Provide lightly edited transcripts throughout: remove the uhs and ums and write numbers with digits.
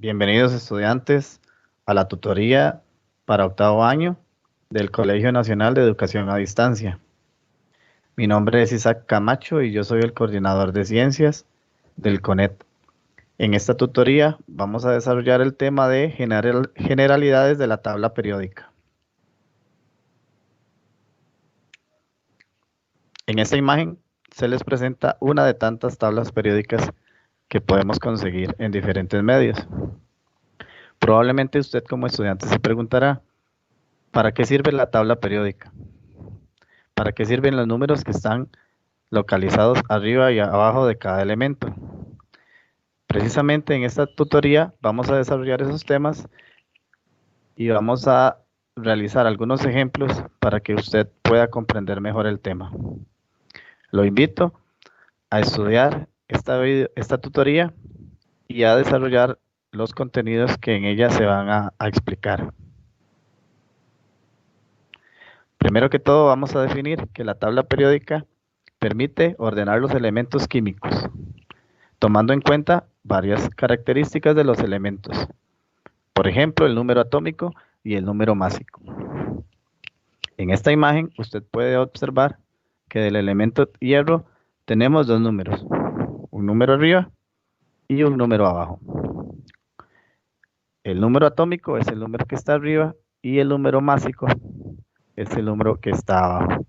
Bienvenidos estudiantes a la tutoría para octavo año del Colegio Nacional de Educación a Distancia. Mi nombre es Isaac Camacho y yo soy el coordinador de ciencias del CONET. En esta tutoría vamos a desarrollar el tema de generalidades de la tabla periódica. En esta imagen se les presenta una de tantas tablas periódicas que podemos conseguir en diferentes medios. Probablemente usted como estudiante se preguntará, ¿para qué sirve la tabla periódica? ¿Para qué sirven los números que están localizados arriba y abajo de cada elemento? Precisamente en esta tutoría vamos a desarrollar esos temas y vamos a realizar algunos ejemplos para que usted pueda comprender mejor el tema. Lo invito a estudiar esta tutoría y a desarrollar los contenidos que en ella se van a explicar. Primero que todo vamos a definir que la tabla periódica permite ordenar los elementos químicos, tomando en cuenta varias características de los elementos. Por ejemplo, el número atómico y el número másico. En esta imagen usted puede observar que del elemento hierro tenemos dos números, un número arriba y un número abajo. El número atómico es el número que está arriba y el número másico es el número que está abajo.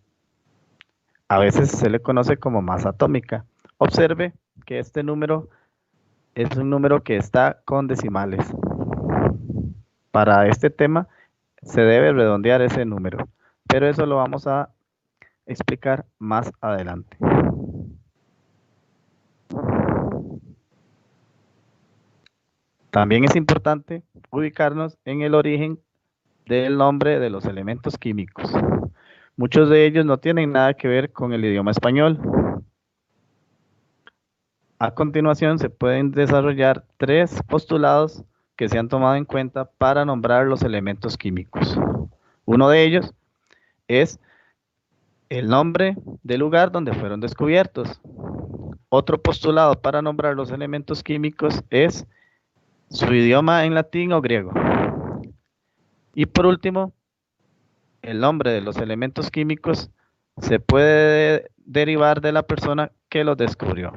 A veces se le conoce como masa atómica. Observe que este número es un número que está con decimales. Para este tema se debe redondear ese número, pero eso lo vamos a explicar más adelante. También es importante ubicarnos en el origen del nombre de los elementos químicos. Muchos de ellos no tienen nada que ver con el idioma español. A continuación se pueden desarrollar tres postulados que se han tomado en cuenta para nombrar los elementos químicos. Uno de ellos es el nombre del lugar donde fueron descubiertos. Otro postulado para nombrar los elementos químicos es su idioma en latín o griego. Y por último, el nombre de los elementos químicos se puede derivar de la persona que los descubrió.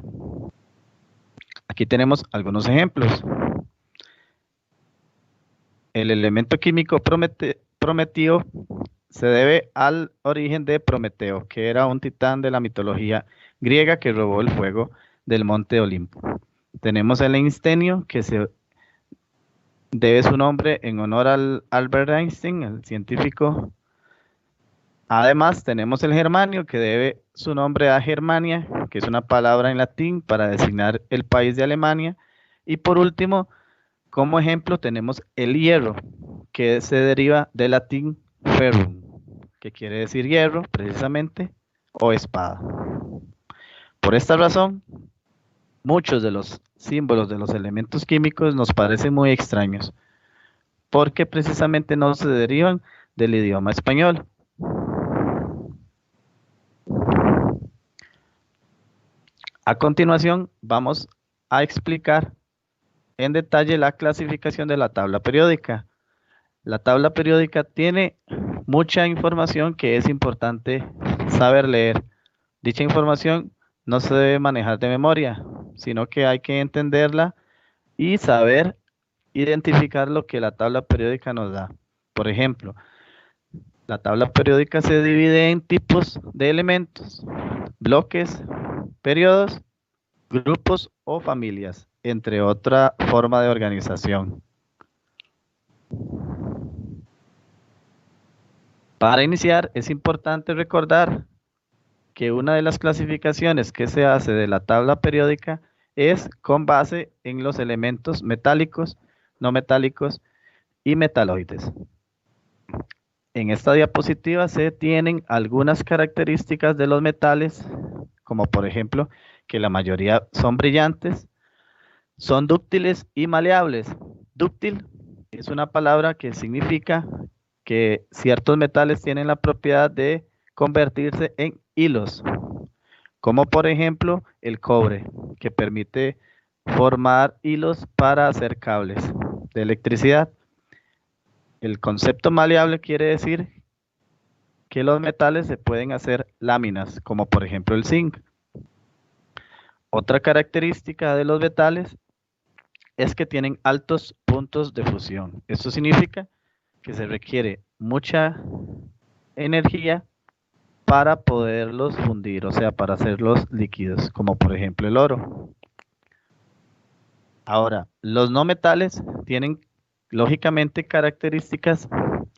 Aquí tenemos algunos ejemplos. El elemento químico prometeo se debe al origen de Prometeo, que era un titán de la mitología griega que robó el fuego del monte Olimpo. Tenemos el einstenio, que se debe su nombre en honor al Albert Einstein, el científico. Además, tenemos el germanio, que debe su nombre a Germania, que es una palabra en latín para designar el país de Alemania. Y por último, como ejemplo, tenemos el hierro, que se deriva del latín ferrum, que quiere decir hierro, precisamente, o espada. Por esta razón, muchos de los símbolos de los elementos químicos nos parecen muy extraños, porque precisamente no se derivan del idioma español. A continuación, vamos a explicar en detalle la clasificación de la tabla periódica. La tabla periódica tiene mucha información que es importante saber leer. Dicha información no se debe manejar de memoria, sino que hay que entenderla y saber identificar lo que la tabla periódica nos da. Por ejemplo, la tabla periódica se divide en tipos de elementos, bloques, periodos, grupos o familias, entre otra forma de organización. Para iniciar, es importante recordar que una de las clasificaciones que se hace de la tabla periódica es con base en los elementos metálicos, no metálicos y metaloides. En esta diapositiva se tienen algunas características de los metales, como por ejemplo que la mayoría son brillantes, son dúctiles y maleables. Dúctil es una palabra que significa que ciertos metales tienen la propiedad de convertirse en hilos, como por ejemplo el cobre, que permite formar hilos para hacer cables. de electricidad. El concepto maleable quiere decir que los metales se pueden hacer láminas, como por ejemplo el zinc. Otra característica de los metales es que tienen altos puntos de fusión. Esto significa que se requiere mucha energía para poderlos fundir, o sea, para hacerlos líquidos, como por ejemplo el oro. Ahora, los no metales tienen lógicamente características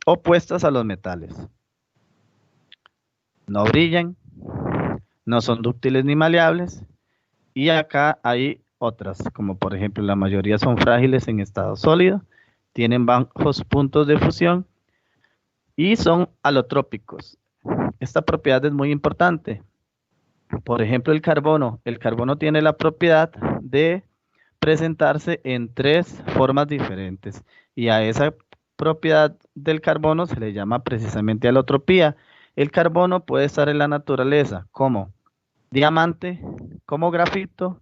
opuestas a los metales. No brillan, no son dúctiles ni maleables, y acá hay otras, como por ejemplo la mayoría son frágiles en estado sólido, tienen bajos puntos de fusión y son alotrópicos. Esta propiedad es muy importante. Por ejemplo, el carbono. El carbono tiene la propiedad de presentarse en tres formas diferentes. Y a esa propiedad del carbono se le llama precisamente alotropía. El carbono puede estar en la naturaleza como diamante, como grafito,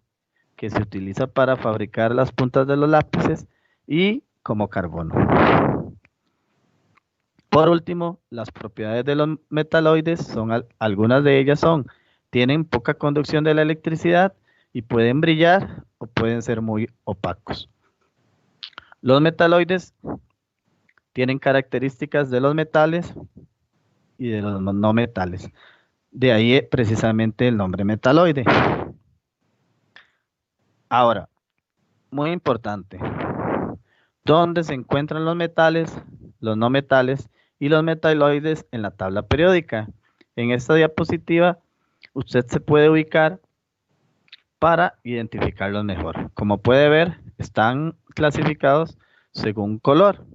que se utiliza para fabricar las puntas de los lápices, y como carbono. Por último, las propiedades de los metaloides son, algunas de ellas son, tienen poca conducción de la electricidad y pueden brillar o pueden ser muy opacos. Los metaloides tienen características de los metales y de los no metales. De ahí precisamente el nombre metaloide. Ahora, muy importante, ¿dónde se encuentran los metales, los no metales y los metaloides en la tabla periódica? En esta diapositiva usted se puede ubicar para identificarlos mejor. Como puede ver, están clasificados según color.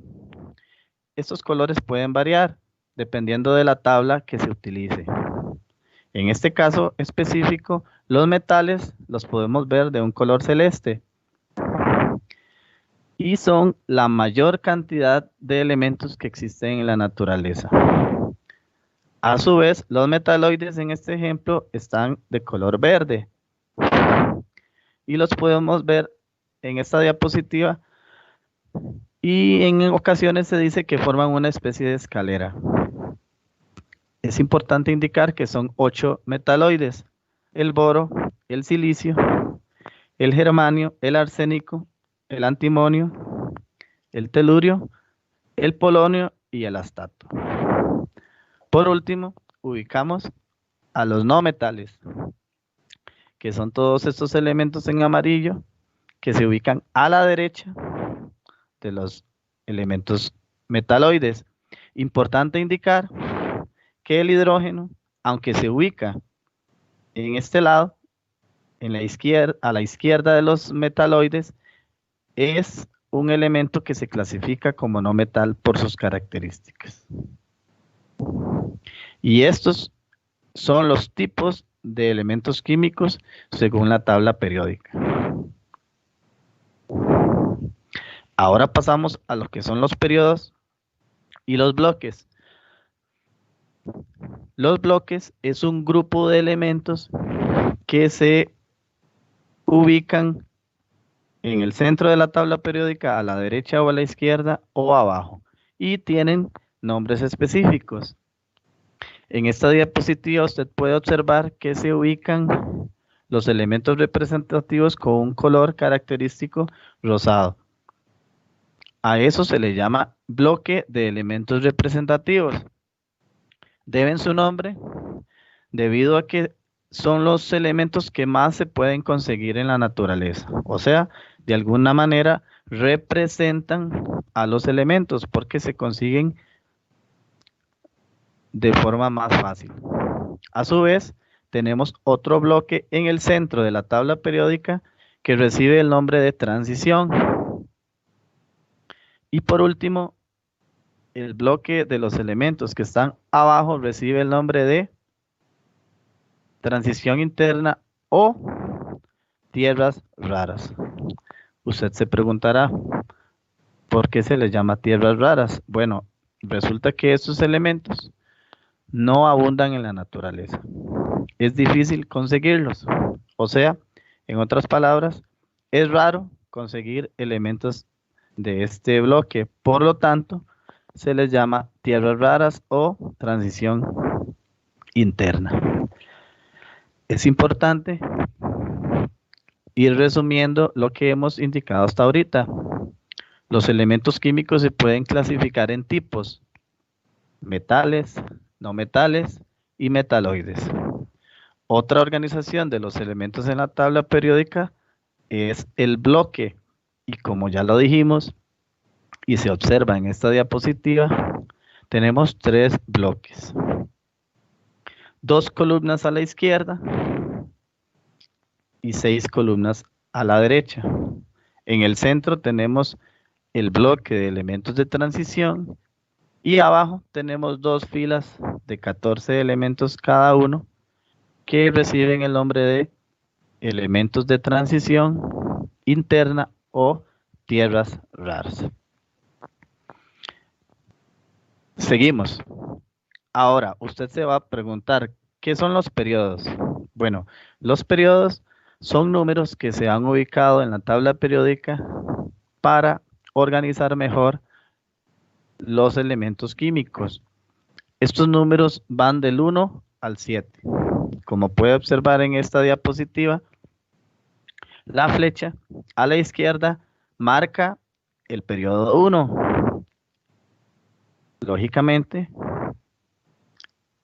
Estos colores pueden variar dependiendo de la tabla que se utilice. En este caso específico, los metales los podemos ver de un color celeste y son la mayor cantidad de elementos que existen en la naturaleza. A su vez, los metaloides en este ejemplo están de color verde y los podemos ver en esta diapositiva, y en ocasiones se dice que forman una especie de escalera. Es importante indicar que son 8 metaloides: el boro, el silicio, el germanio, el arsénico, el antimonio, el telurio, el polonio y el astato. Por último, ubicamos a los no metales, que son todos estos elementos en amarillo que se ubican a la derecha de los elementos metaloides. Importante indicar que el hidrógeno, aunque se ubica en este lado, en la izquierda, a la izquierda de los metaloides, es un elemento que se clasifica como no metal por sus características. Y estos son los tipos de elementos químicos según la tabla periódica. Ahora pasamos a lo que son los periodos y los bloques. Los bloques es un grupo de elementos que se ubican en el centro de la tabla periódica, a la derecha o a la izquierda o abajo, y tienen nombres específicos. En esta diapositiva usted puede observar que se ubican los elementos representativos con un color característico rosado. A eso se le llama bloque de elementos representativos. Deben su nombre debido a que son los elementos que más se pueden conseguir en la naturaleza. O sea, de alguna manera representan a los elementos porque se consiguen de forma más fácil. A su vez, tenemos otro bloque en el centro de la tabla periódica que recibe el nombre de transición. Y por último, el bloque de los elementos que están abajo recibe el nombre de transición interna o tierras raras. Usted se preguntará, ¿por qué se les llama tierras raras? Bueno, resulta que estos elementos no abundan en la naturaleza. Es difícil conseguirlos. O sea, en otras palabras, es raro conseguir elementos de este bloque. Por lo tanto, se les llama tierras raras o transición interna. Es importante ir resumiendo lo que hemos indicado hasta ahorita. Los elementos químicos se pueden clasificar en tipos: metales, no metales y metaloides. Otra organización de los elementos en la tabla periódica es el bloque. Y como ya lo dijimos y se observa en esta diapositiva, tenemos 3 bloques. 2 columnas a la izquierda y 6 columnas a la derecha. En el centro tenemos el bloque de elementos de transición y abajo tenemos 2 filas de 14 elementos cada uno que reciben el nombre de elementos de transición interna o tierras raras. Seguimos. Ahora, usted se va a preguntar, ¿qué son los periodos? Bueno, los periodos son números que se han ubicado en la tabla periódica para organizar mejor los elementos químicos. Estos números van del 1 al 7. Como puede observar en esta diapositiva, la flecha a la izquierda marca el periodo 1. Lógicamente,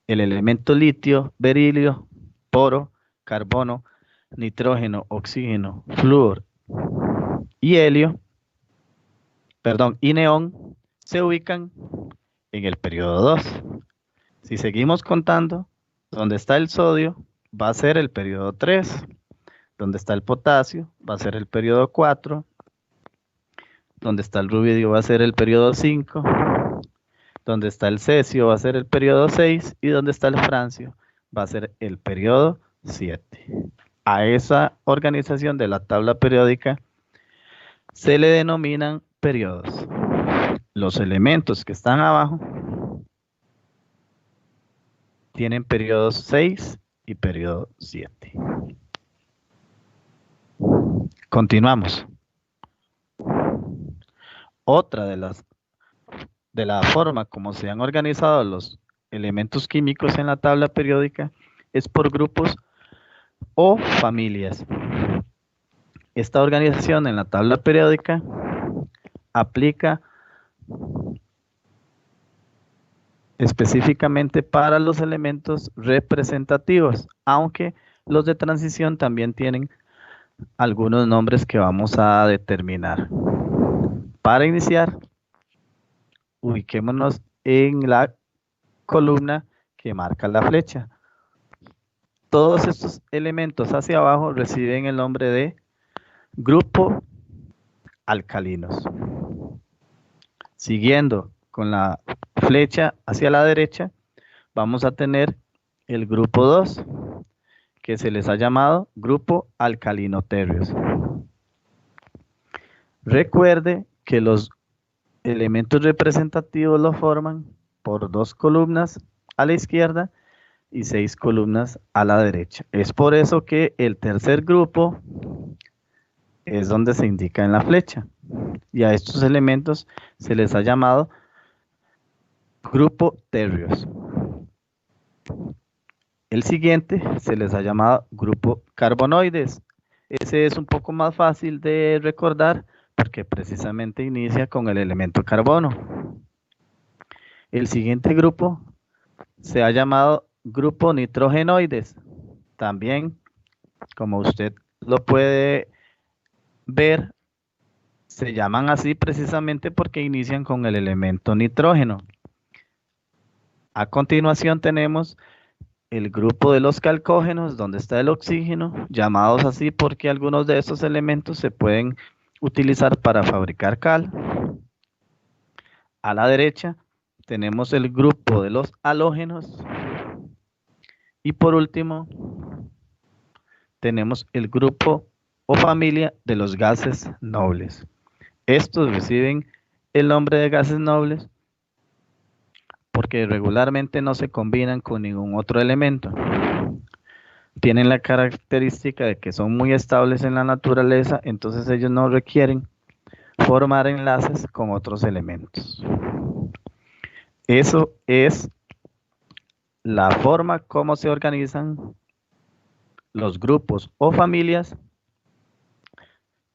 el elemento litio, berilio, boro, carbono, nitrógeno, oxígeno, flúor y helio, y neón, se ubican en el periodo 2. Si seguimos contando, donde está el sodio va a ser el periodo 3, donde está el potasio va a ser el periodo 4, donde está el rubidio va a ser el periodo 5, donde está el cesio va a ser el periodo 6 y donde está el francio va a ser el periodo 7. A esa organización de la tabla periódica se le denominan periodos. Los elementos que están abajo tienen periodos 6 y periodo 7. Continuamos. Otra de la forma como se han organizado los elementos químicos en la tabla periódica es por grupos o familias. Esta organización en la tabla periódica aplica específicamente para los elementos representativos, aunque los de transición también tienen algunos nombres que vamos a determinar. Para iniciar, ubiquémonos en la columna que marca la flecha. Todos estos elementos hacia abajo reciben el nombre de grupo alcalinos. Siguiendo con la flecha hacia la derecha, vamos a tener el grupo 2, que se les ha llamado grupo alcalinoterrios. Recuerde que los elementos representativos lo forman por 2 columnas a la izquierda y 6 columnas a la derecha. Es por eso que el tercer grupo es donde se indica en la flecha. Y a estos elementos se les ha llamado grupo terrios. El siguiente se les ha llamado grupo carbonoides. Ese es un poco más fácil de recordar porque precisamente inicia con el elemento carbono. El siguiente grupo se ha llamado grupo nitrogenoides. También, como usted lo puede ver, se llaman así precisamente porque inician con el elemento nitrógeno. A continuación tenemos el grupo de los calcógenos, donde está el oxígeno, llamados así porque algunos de estos elementos se pueden utilizar para fabricar cal. A la derecha tenemos el grupo de los halógenos. Y por último, tenemos el grupo o familia de los gases nobles. Estos reciben el nombre de gases nobles porque regularmente no se combinan con ningún otro elemento. Tienen la característica de que son muy estables en la naturaleza, entonces ellos no requieren formar enlaces con otros elementos. Eso es la forma como se organizan los grupos o familias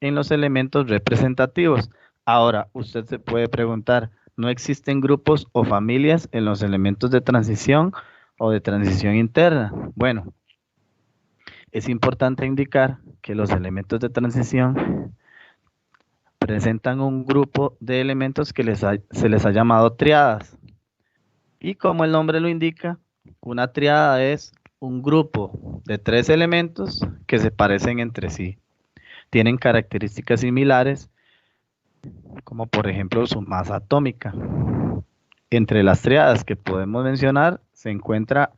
en los elementos representativos. Ahora, usted se puede preguntar, ¿no existen grupos o familias en los elementos de transición o de transición interna? Bueno, es importante indicar que los elementos de transición presentan un grupo de elementos que se les ha llamado triadas. Y como el nombre lo indica, una triada es un grupo de 3 elementos que se parecen entre sí. Tienen características similares, como por ejemplo su masa atómica. Entre las triadas que podemos mencionar se encuentran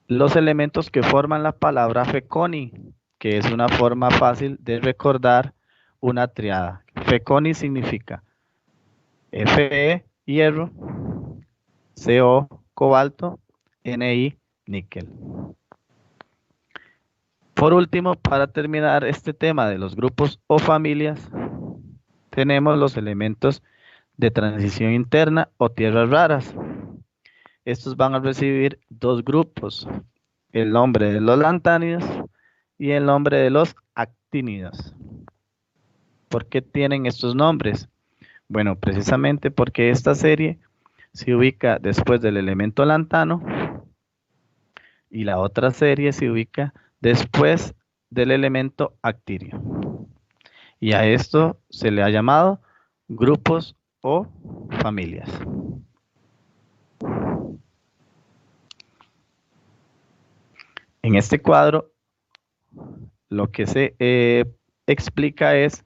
los elementos que forman la palabra Feconi, que es una forma fácil de recordar una triada. Feconi significa Fe, hierro, Co, cobalto, Ni, níquel. Por último, para terminar este tema de los grupos o familias, tenemos los elementos de transición interna o tierras raras. Estos van a recibir 2 grupos, el nombre de los lantánidos y el nombre de los actínidos. ¿Por qué tienen estos nombres? Bueno, precisamente porque esta serie se ubica después del elemento lantano y la otra serie se ubica después del elemento actinio. Y a esto se le ha llamado grupos o familias. En este cuadro, lo que se explica es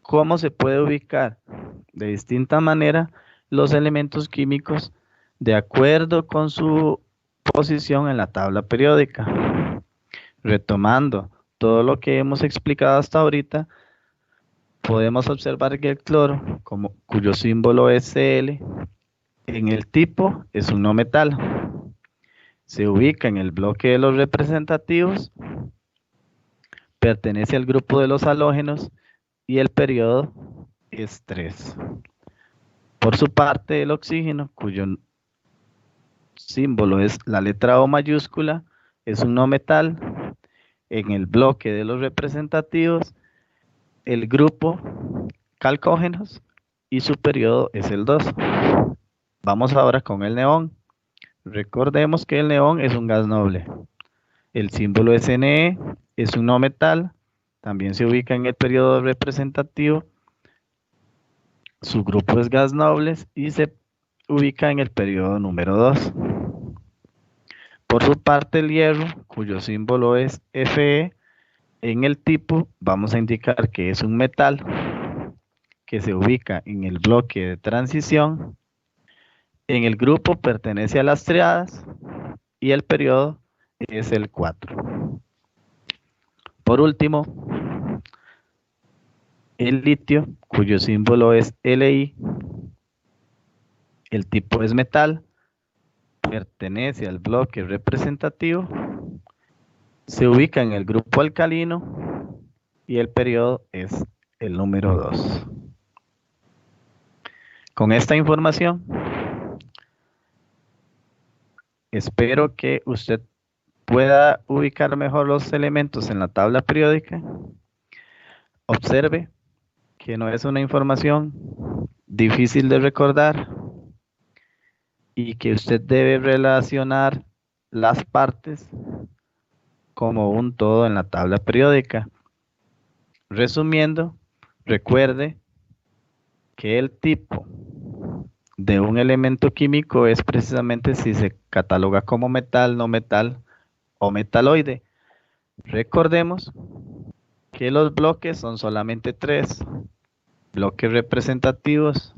cómo se puede ubicar de distinta manera los elementos químicos de acuerdo con su posición en la tabla periódica. Retomando todo lo que hemos explicado hasta ahorita, podemos observar que el cloro, cuyo símbolo es Cl, en el tipo es un no metal. Se ubica en el bloque de los representativos, pertenece al grupo de los halógenos y el periodo es 3. Por su parte, el oxígeno, cuyo símbolo es la letra O mayúscula, es un no metal. En el bloque de los representativos, el grupo calcógenos y su periodo es el 2. Vamos ahora con el neón. Recordemos que el neón es un gas noble. El símbolo es Ne, es un no metal. También se ubica en el periodo representativo. Su grupo es gas nobles y se ubica en el periodo número 2. Por su parte, el hierro, cuyo símbolo es Fe, en el tipo vamos a indicar que es un metal que se ubica en el bloque de transición. En el grupo pertenece a las triadas y el periodo es el 4. Por último, el litio, cuyo símbolo es Li, el tipo es metal, pertenece al bloque representativo, se ubica en el grupo alcalino y el periodo es el número 2. Con esta información, espero que usted pueda ubicar mejor los elementos en la tabla periódica. Observe que no es una información difícil de recordar y que usted debe relacionar las partes como un todo en la tabla periódica. Resumiendo, recuerde que el tipo de un elemento químico es precisamente si se cataloga como metal, no metal o metaloide. Recordemos que los bloques son solamente 3. Bloques representativos,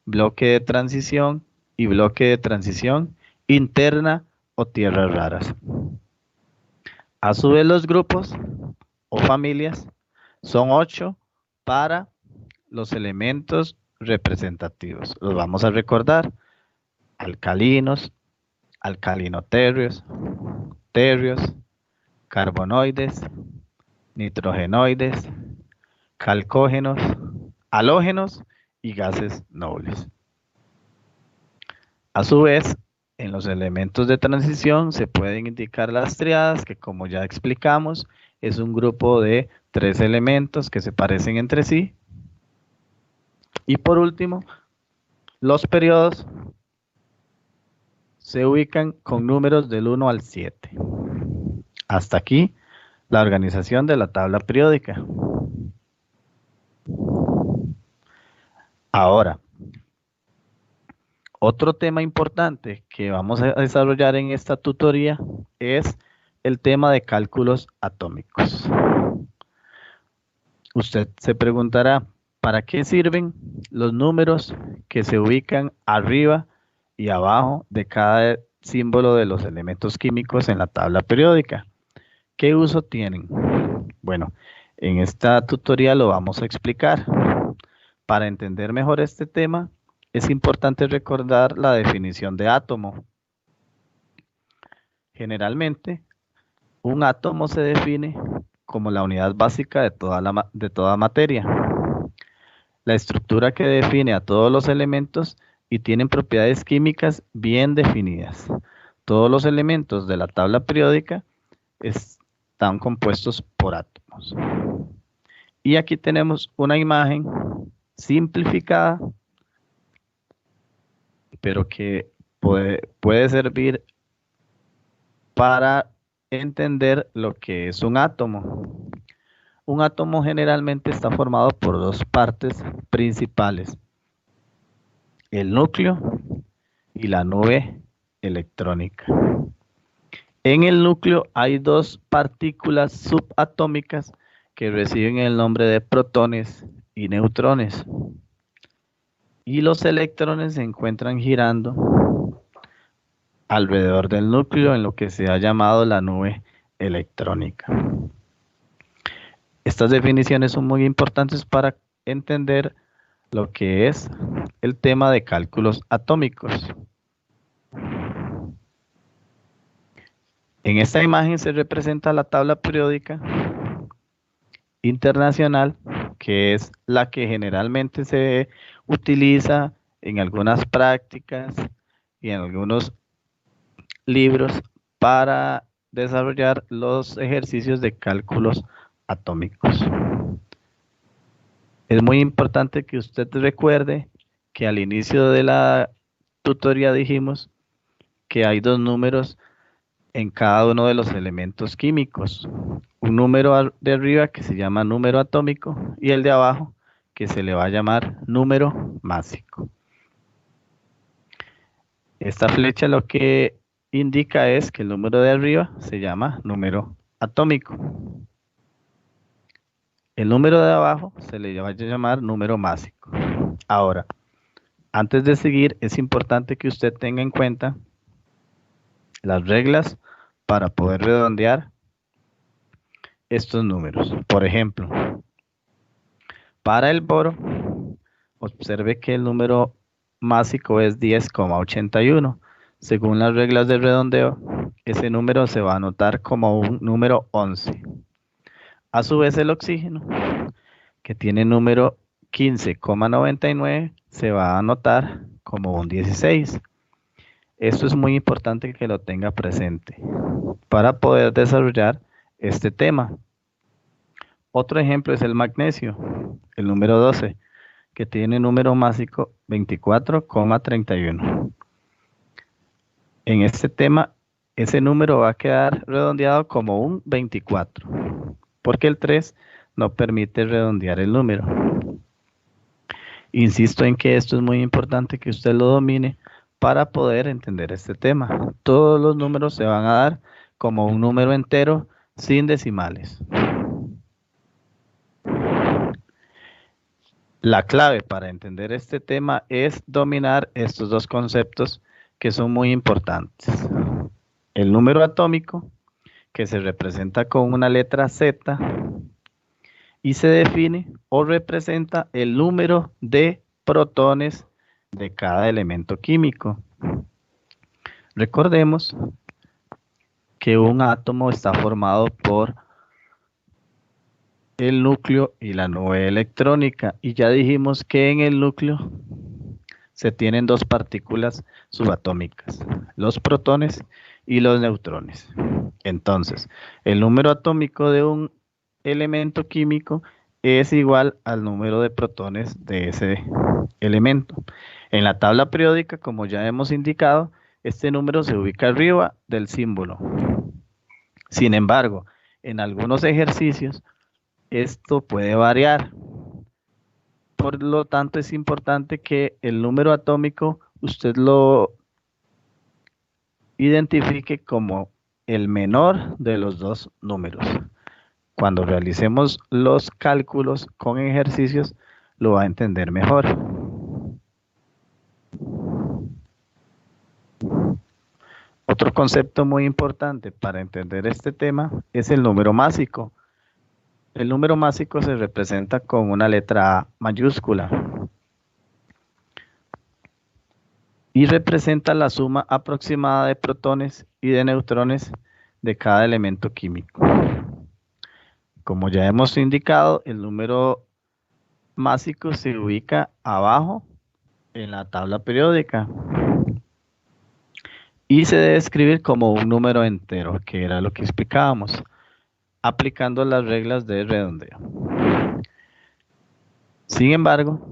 bloque de transición y bloque de transición interna o tierras raras. A su vez, los grupos o familias son 8 para los elementos representativos. Los vamos a recordar: alcalinos, alcalinoterrios, terrios, carbonoides, nitrogenoides, calcógenos, halógenos y gases nobles. A su vez, en los elementos de transición se pueden indicar las triadas, que como ya explicamos, es un grupo de 3 elementos que se parecen entre sí. Y por último, los periodos se ubican con números del 1 al 7. Hasta aquí la organización de la tabla periódica. Ahora, otro tema importante que vamos a desarrollar en esta tutoría es el tema de cálculos atómicos. Usted se preguntará, ¿para qué sirven los números que se ubican arriba y abajo de cada símbolo de los elementos químicos en la tabla periódica? ¿Qué uso tienen? Bueno, en esta tutoría lo vamos a explicar. Para entender mejor este tema, es importante recordar la definición de átomo. Generalmente, un átomo se define como la unidad básica de toda materia. La estructura que define a todos los elementos y tienen propiedades químicas bien definidas. Todos los elementos de la tabla periódica están compuestos por átomos. Y aquí tenemos una imagen simplificada, pero que puede servir para entender lo que es un átomo. Un átomo generalmente está formado por dos partes principales: el núcleo y la nube electrónica. En el núcleo hay dos partículas subatómicas que reciben el nombre de protones y neutrones. Y los electrones se encuentran girando alrededor del núcleo en lo que se ha llamado la nube electrónica. Estas definiciones son muy importantes para entender lo que es el tema de cálculos atómicos. En esta imagen se representa la tabla periódica internacional, que es la que generalmente se utiliza en algunas prácticas y en algunos libros para desarrollar los ejercicios de cálculos atómicos. Es muy importante que usted recuerde que al inicio de la tutoría dijimos que hay dos números en cada uno de los elementos químicos. Un número de arriba que se llama número atómico y el de abajo que se le va a llamar número másico. Esta flecha lo que indica es que el número de arriba se llama número atómico. El número de abajo se le va a llamar número másico. Ahora, antes de seguir, es importante que usted tenga en cuenta las reglas para poder redondear estos números. Por ejemplo, para el boro, observe que el número másico es 10,81. Según las reglas de redondeo, ese número se va a anotar como un número 11. A su vez, el oxígeno, que tiene número 15,99, se va a anotar como un 16. Esto es muy importante que lo tenga presente para poder desarrollar este tema. Otro ejemplo es el magnesio, el número 12, que tiene número másico 24,31. En este tema, ese número va a quedar redondeado como un 24, porque el 3 no permite redondear el número. Insisto en que esto es muy importante que usted lo domine para poder entender este tema. Todos los números se van a dar como un número entero sin decimales. La clave para entender este tema es dominar estos dos conceptos que son muy importantes. El número atómico, que se representa con una letra Z, y se define o representa el número de protones de cada elemento químico. Recordemos que un átomo está formado por el núcleo y la nube electrónica. Y ya dijimos que en el núcleo se tienen dos partículas subatómicas, los protones y los neutrones. Entonces, el número atómico de un elemento químico es igual al número de protones de ese elemento. En la tabla periódica, como ya hemos indicado, este número se ubica arriba del símbolo. Sin embargo, en algunos ejercicios, esto puede variar. Por lo tanto, es importante que el número atómico usted lo identifique como el menor de los dos números. Cuando realicemos los cálculos con ejercicios, lo va a entender mejor. Otro concepto muy importante para entender este tema es el número másico. El número másico se representa con una letra A mayúscula y representa la suma aproximada de protones y de neutrones de cada elemento químico. Como ya hemos indicado, el número másico se ubica abajo en la tabla periódica y se debe escribir como un número entero, que era lo que explicábamos, aplicando las reglas de redondeo. Sin embargo,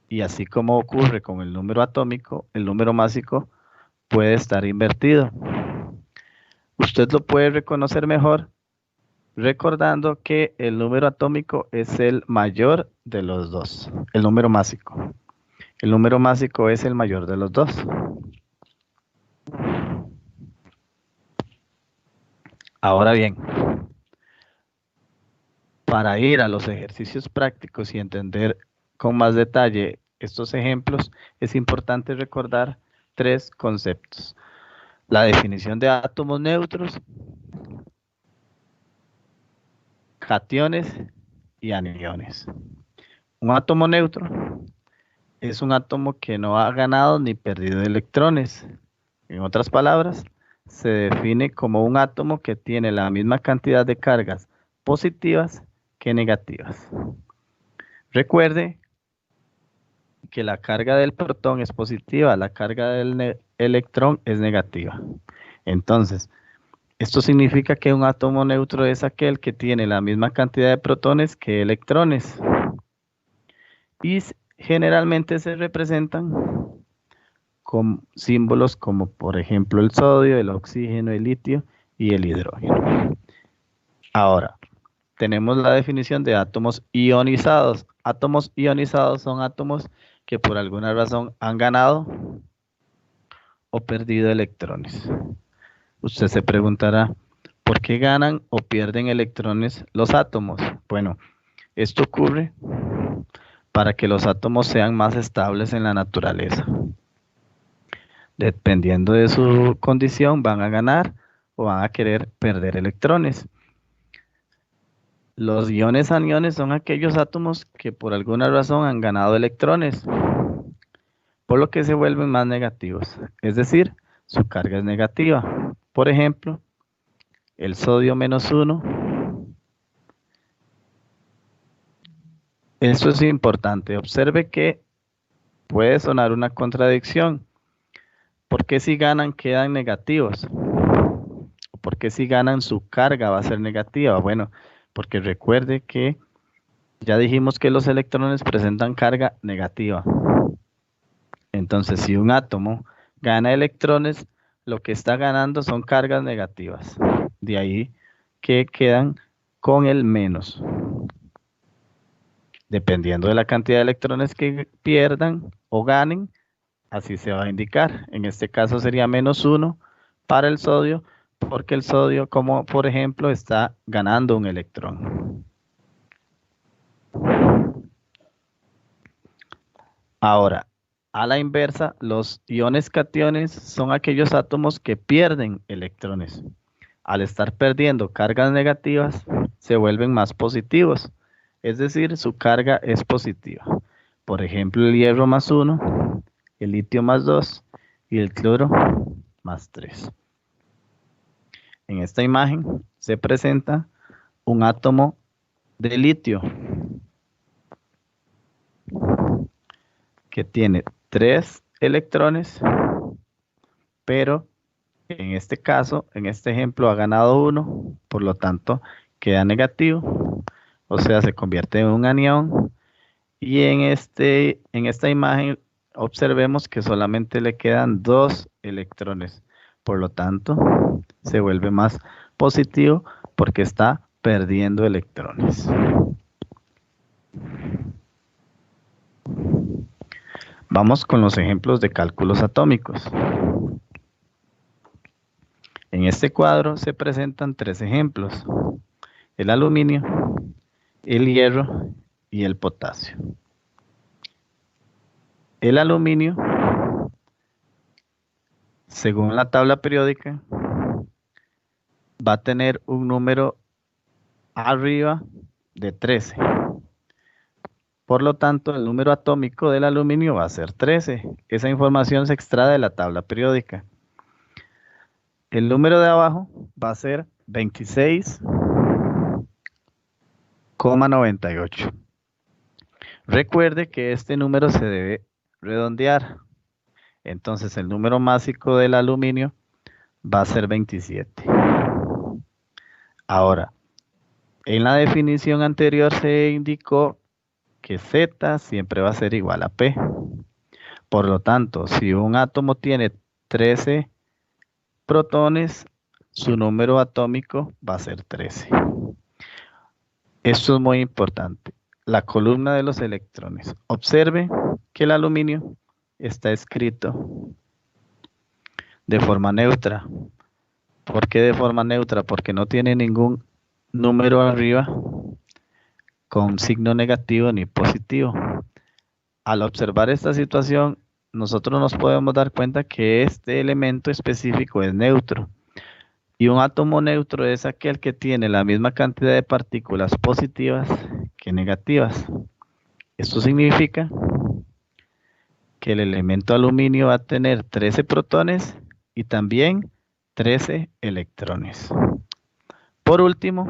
y así como ocurre con el número atómico, el número másico puede estar invertido. Usted lo puede reconocer mejor recordando que el número atómico es el mayor de los dos, el número másico. El número másico es el mayor de los dos. Ahora bien, para ir a los ejercicios prácticos y entender con más detalle estos ejemplos, es importante recordar tres conceptos. La definición de átomos neutros, cationes y aniones. Un átomo neutro es un átomo que no ha ganado ni perdido electrones. En otras palabras, se define como un átomo que tiene la misma cantidad de cargas positivas que negativas. Recuerde que la carga del protón es positiva, la carga del electrón es negativa. Entonces, esto significa que un átomo neutro es aquel que tiene la misma cantidad de protones que electrones. Y generalmente se representan con símbolos como por ejemplo el sodio, el oxígeno, el litio y el hidrógeno. Ahora, tenemos la definición de átomos ionizados. Átomos ionizados son átomos que por alguna razón han ganado o perdido electrones. Usted se preguntará, ¿por qué ganan o pierden electrones los átomos? Bueno, esto ocurre para que los átomos sean más estables en la naturaleza. Dependiendo de su condición, van a ganar o van a querer perder electrones. Los iones aniones son aquellos átomos que por alguna razón han ganado electrones, por lo que se vuelven más negativos, es decir, su carga es negativa. Por ejemplo, el sodio -1. Esto es importante. Observe que puede sonar una contradicción. ¿Por qué si ganan quedan negativos? ¿Por qué si ganan su carga va a ser negativa? Bueno, porque recuerde que ya dijimos que los electrones presentan carga negativa. Entonces, si un átomo gana electrones, lo que está ganando son cargas negativas. De ahí que quedan con el menos. Dependiendo de la cantidad de electrones que pierdan o ganen, así se va a indicar. En este caso sería -1 para el sodio, porque el sodio, como por ejemplo, está ganando un electrón. Ahora, a la inversa, los iones cationes son aquellos átomos que pierden electrones. Al estar perdiendo cargas negativas, se vuelven más positivos, es decir, su carga es positiva. Por ejemplo, el hierro +1, el litio +2 y el cloro +3. En esta imagen se presenta un átomo de litio que tiene 3 electrones, pero en este caso, en este ejemplo, ha ganado 1, por lo tanto, queda negativo, o sea, se convierte en un anión. Y en esta imagen observemos que solamente le quedan 2 electrones. Por lo tanto, se vuelve más positivo porque está perdiendo electrones. Vamos con los ejemplos de cálculos atómicos. En este cuadro se presentan 3 ejemplos: el aluminio, el hierro y el potasio. El aluminio, según la tabla periódica, va a tener un número arriba de 13. Por lo tanto, el número atómico del aluminio va a ser 13. Esa información se extrae de la tabla periódica. El número de abajo va a ser 26,98. Recuerde que este número se debe redondear. Entonces, el número másico del aluminio va a ser 27. Ahora, en la definición anterior se indicó que Z siempre va a ser igual a P. Por lo tanto, si un átomo tiene 13 protones, su número atómico va a ser 13. Esto es muy importante. La columna de los electrones. Observe que el aluminio está escrito de forma neutra. ¿Por qué de forma neutra? Porque no tiene ningún número arriba con signo negativo ni positivo. Al observar esta situación, nosotros nos podemos dar cuenta que este elemento específico es neutro. Y un átomo neutro es aquel que tiene la misma cantidad de partículas positivas que negativas. Esto significa que el elemento aluminio va a tener 13 protones y también 13 electrones. Por último,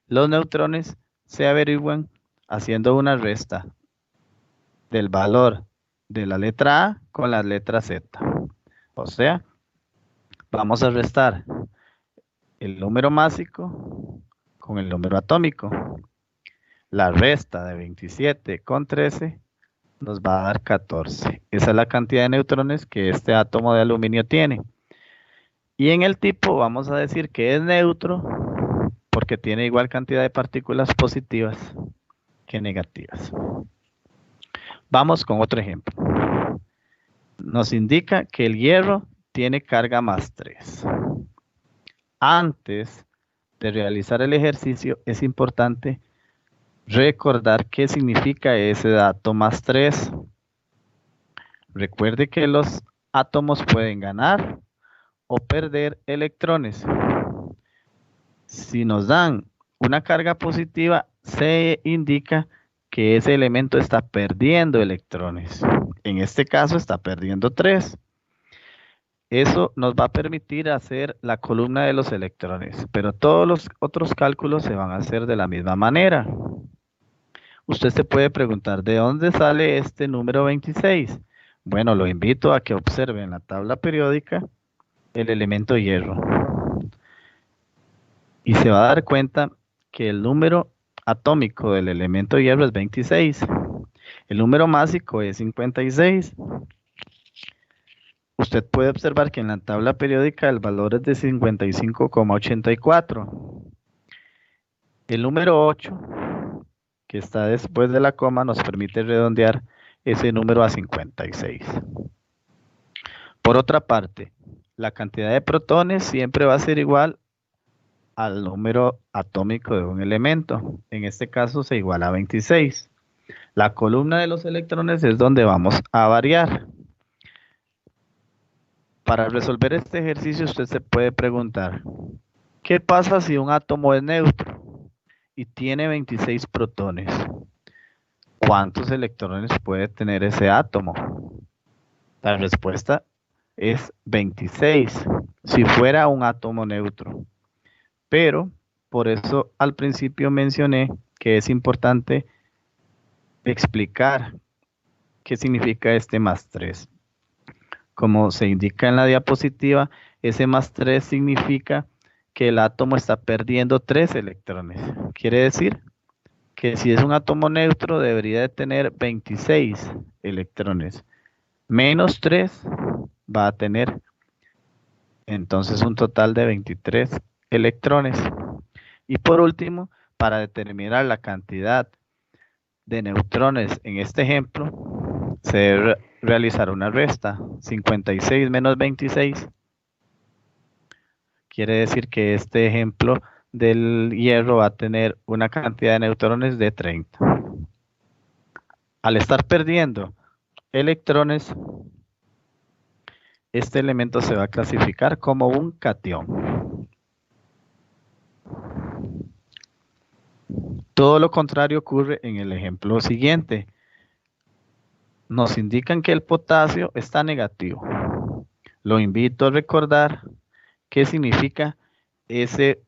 los neutrones se averiguan haciendo una resta del valor de la letra A con la letra Z. O sea, vamos a restar el número másico con el número atómico. La resta de 27 con 13 nos va a dar 14. Esa es la cantidad de neutrones que este átomo de aluminio tiene. Y en el tipo vamos a decir que es neutro porque tiene igual cantidad de partículas positivas que negativas. Vamos con otro ejemplo. Nos indica que el hierro tiene carga más 3. Antes de realizar el ejercicio es importante recordar qué significa ese dato más 3. Recuerde que los átomos pueden ganar o perder electrones. Si nos dan una carga positiva, se indica que ese elemento está perdiendo electrones. En este caso está perdiendo 3. Eso nos va a permitir hacer la columna de los electrones, pero todos los otros cálculos se van a hacer de la misma manera. Usted se puede preguntar, ¿de dónde sale este número 26? Bueno, lo invito a que observe en la tabla periódica el elemento hierro. Y se va a dar cuenta que el número atómico del elemento hierro es 26. El número másico es 56. Usted puede observar que en la tabla periódica el valor es de 55,84. El número 8, que está después de la coma, nos permite redondear ese número a 56. Por otra parte, la cantidad de protones siempre va a ser igual al número atómico de un elemento. En este caso se iguala a 26. La columna de los electrones es donde vamos a variar. Para resolver este ejercicio usted se puede preguntar, ¿qué pasa si un átomo es neutro y tiene 26 protones? ¿Cuántos electrones puede tener ese átomo? La respuesta es 26, si fuera un átomo neutro. Pero Por eso al principio mencioné que es importante explicar qué significa este más 3. Como se indica en la diapositiva, ese más 3 significa que el átomo está perdiendo 3 electrones. Quiere decir que si es un átomo neutro debería de tener 26 electrones. Menos 3 va a tener entonces un total de 23 electrones. Y por último, para determinar la cantidad de neutrones en este ejemplo, se debe realizar una resta. 56 menos 26 quiere decir que este ejemplo del hierro va a tener una cantidad de neutrones de 30. Al estar perdiendo electrones, este elemento se va a clasificar como un catión. Todo lo contrario ocurre en el ejemplo siguiente. Nos indican que el potasio está negativo. Lo invito a recordar qué significa ese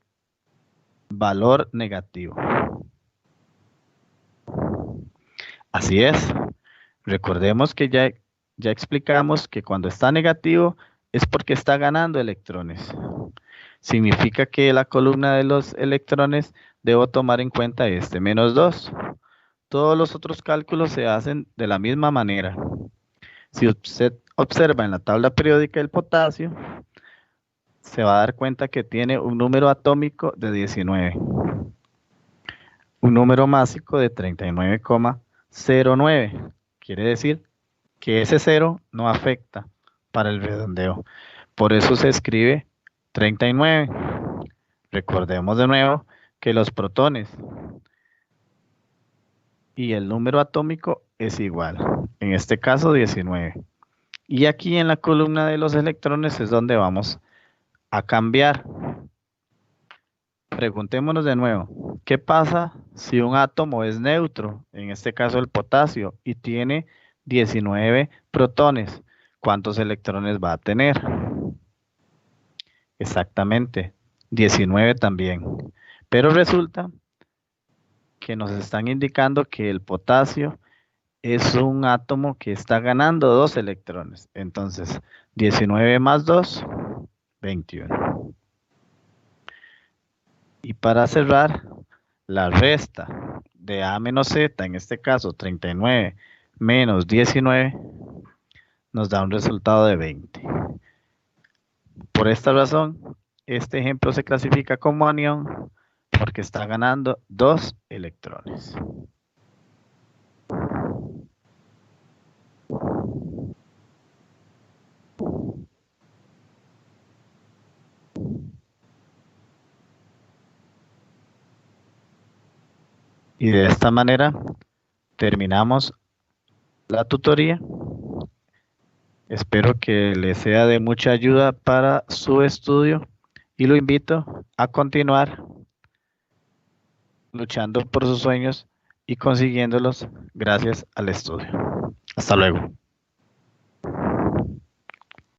valor negativo. Así es. Recordemos que ya explicamos que cuando está negativo es porque está ganando electrones. Significa que la columna de los electrones debo tomar en cuenta este menos 2. Todos los otros cálculos se hacen de la misma manera. Si usted observa en la tabla periódica del potasio, se va a dar cuenta que tiene un número atómico de 19. Un número másico de 39,09. Quiere decir que ese 0 no afecta para el redondeo. Por eso se escribe 39. Recordemos de nuevo que los protones y el número atómico es igual. En este caso 19. Y aquí en la columna de los electrones es donde vamos a cambiar. Preguntémonos de nuevo, ¿qué pasa si un átomo es neutro, en este caso el potasio, y tiene 19 protones? ¿Cuántos electrones va a tener? Exactamente, 19 también. Pero resulta que nos están indicando que el potasio es un átomo que está ganando 2 electrones. Entonces, 19 más 2, 21. Y para cerrar, la resta de A menos Z, en este caso 39 menos 19, nos da un resultado de 20. Por esta razón, este ejemplo se clasifica como anión porque está ganando 2 electrones. Y de esta manera terminamos la tutoría. Espero que les sea de mucha ayuda para su estudio y lo invito a continuar luchando por sus sueños y consiguiéndolos gracias al estudio. Hasta luego.